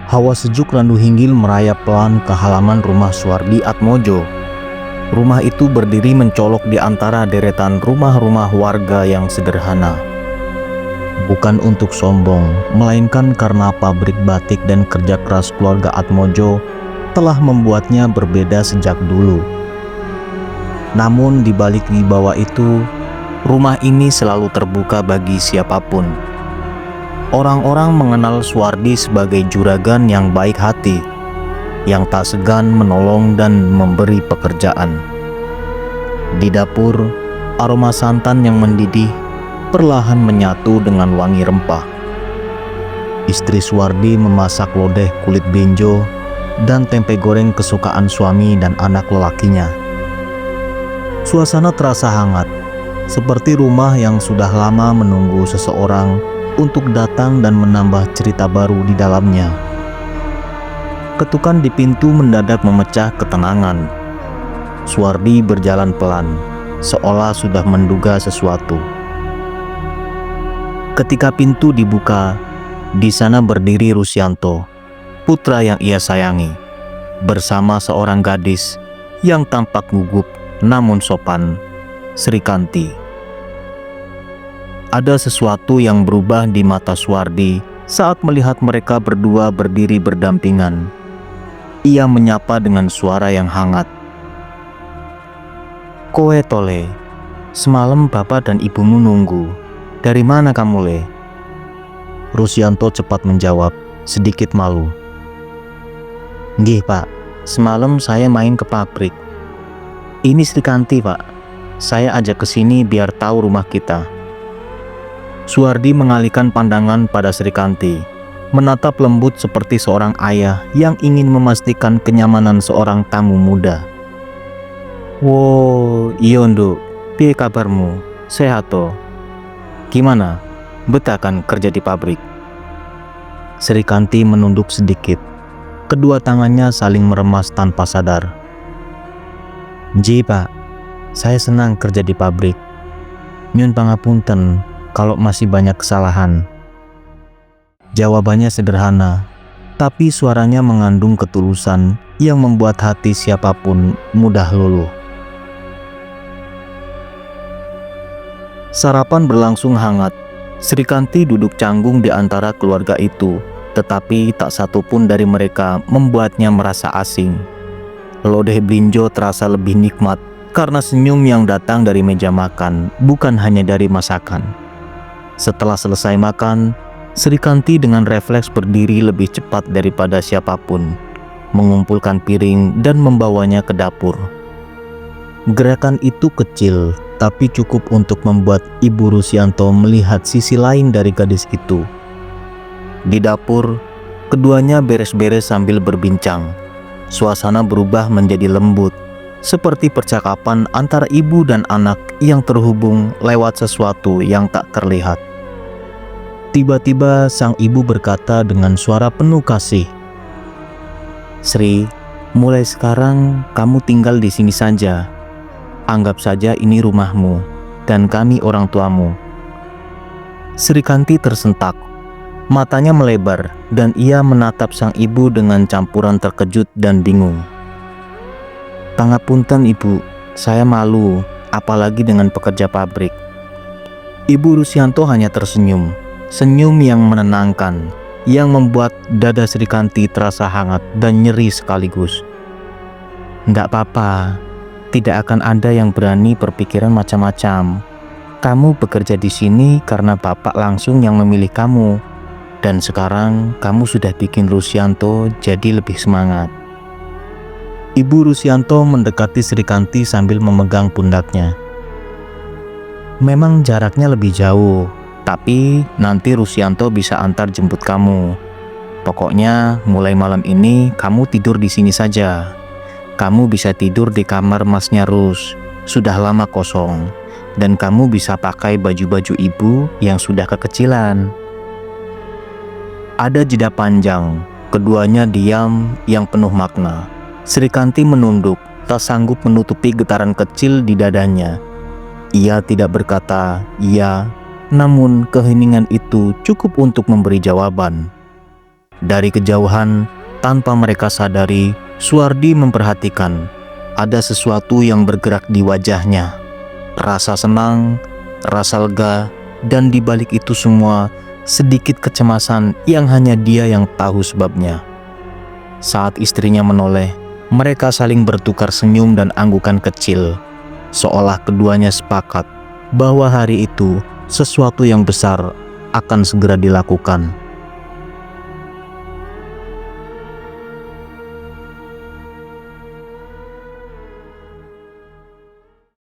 Hawa sejuk Randu Hinggil merayap pelan ke halaman rumah Suwardi Atmojo. Rumah itu berdiri mencolok di antara deretan rumah-rumah warga yang sederhana. Bukan untuk sombong, melainkan karena pabrik batik dan kerja keras keluarga Atmojo telah membuatnya berbeda sejak dulu. Namun di balik wibawa itu, rumah ini selalu terbuka bagi siapapun. Orang-orang mengenal Suwardi sebagai juragan yang baik hati, yang tak segan menolong dan memberi pekerjaan. Di dapur, aroma santan yang mendidih perlahan menyatu dengan wangi rempah. Istri Suwardi memasak lodeh kulit benjo dan tempe goreng kesukaan suami dan anak lelakinya. Suasana terasa hangat, seperti rumah yang sudah lama menunggu seseorang untuk datang dan menambah cerita baru di dalamnya. Ketukan di pintu mendadak memecah ketenangan. Suwardi berjalan pelan, seolah sudah menduga sesuatu. Ketika pintu dibuka, di sana berdiri Rusyanto, putra yang ia sayangi, bersama seorang gadis yang tampak gugup namun sopan, Srikanti. Ada sesuatu yang berubah di mata Suwardi saat melihat mereka berdua berdiri berdampingan. Ia menyapa dengan suara yang hangat. "Kowe tole, semalam bapak dan ibumu nunggu. Dari mana kamu le?" Rusyanto cepat menjawab, sedikit malu. "Nggih pak, semalam saya main ke pabrik. Ini Srikanti pak, saya ajak ke sini biar tahu rumah kita." Suwardi mengalihkan pandangan pada Srikanti, menatap lembut seperti seorang ayah yang ingin memastikan kenyamanan seorang tamu muda. "Wo, iya nduk, piye kabarmu? Sehat toh? Gimana? Betah kan kerja di pabrik?" Srikanti menunduk sedikit. Kedua tangannya saling meremas tanpa sadar. "Nji pak, saya senang kerja di pabrik. Nyun pangapunten kalau masih banyak kesalahan." Jawabannya sederhana, tapi suaranya mengandung ketulusan yang membuat hati siapapun mudah luluh. Sarapan berlangsung hangat. Srikanti duduk canggung di antara keluarga itu, tetapi tak satu pun dari mereka membuatnya merasa asing. Lodeh blinjo terasa lebih nikmat karena senyum yang datang dari meja makan, bukan hanya dari masakan. Setelah selesai makan, Srikanti dengan refleks berdiri lebih cepat daripada siapapun, mengumpulkan piring dan membawanya ke dapur. Gerakan itu kecil, tapi cukup untuk membuat Ibu Rusyanto melihat sisi lain dari gadis itu. Di dapur, keduanya beres-beres sambil berbincang. Suasana berubah menjadi lembut, seperti percakapan antara ibu dan anak yang terhubung lewat sesuatu yang tak terlihat. Tiba-tiba sang ibu berkata dengan suara penuh kasih, "Sri, mulai sekarang kamu tinggal di sini saja. Anggap saja ini rumahmu dan kami orang tuamu." Srikanti tersentak. Matanya melebar dan ia menatap sang ibu dengan campuran terkejut dan bingung. "Pangapunten ibu, saya malu, apalagi dengan pekerja pabrik." Ibu Rusyanto hanya tersenyum, senyum yang menenangkan, yang membuat dada Srikanti terasa hangat dan nyeri sekaligus. "Nggak apa-apa, tidak akan ada yang berani berpikiran macam-macam. Kamu bekerja di sini karena bapak langsung yang memilih kamu, dan sekarang kamu sudah bikin Rusyanto jadi lebih semangat." Ibu Rusyanto mendekati Srikanti sambil memegang pundaknya. "Memang jaraknya lebih jauh, tapi nanti Rusyanto bisa antar jemput kamu. Pokoknya mulai malam ini kamu tidur di sini saja. Kamu bisa tidur di kamar masnya Rus, sudah lama kosong, dan kamu bisa pakai baju-baju ibu yang sudah kekecilan." Ada jeda panjang, keduanya diam yang penuh makna. Srikanti menunduk, tak sanggup menutupi getaran kecil di dadanya. Ia tidak berkata "iya", namun keheningan itu cukup untuk memberi jawaban. Dari kejauhan, tanpa mereka sadari, Suwardi memperhatikan ada sesuatu yang bergerak di wajahnya. Rasa senang, rasa lega, dan di balik itu semua sedikit kecemasan yang hanya dia yang tahu sebabnya. Saat istrinya menoleh, mereka saling bertukar senyum dan anggukan kecil, seolah keduanya sepakat bahwa hari itu sesuatu yang besar akan segera dilakukan.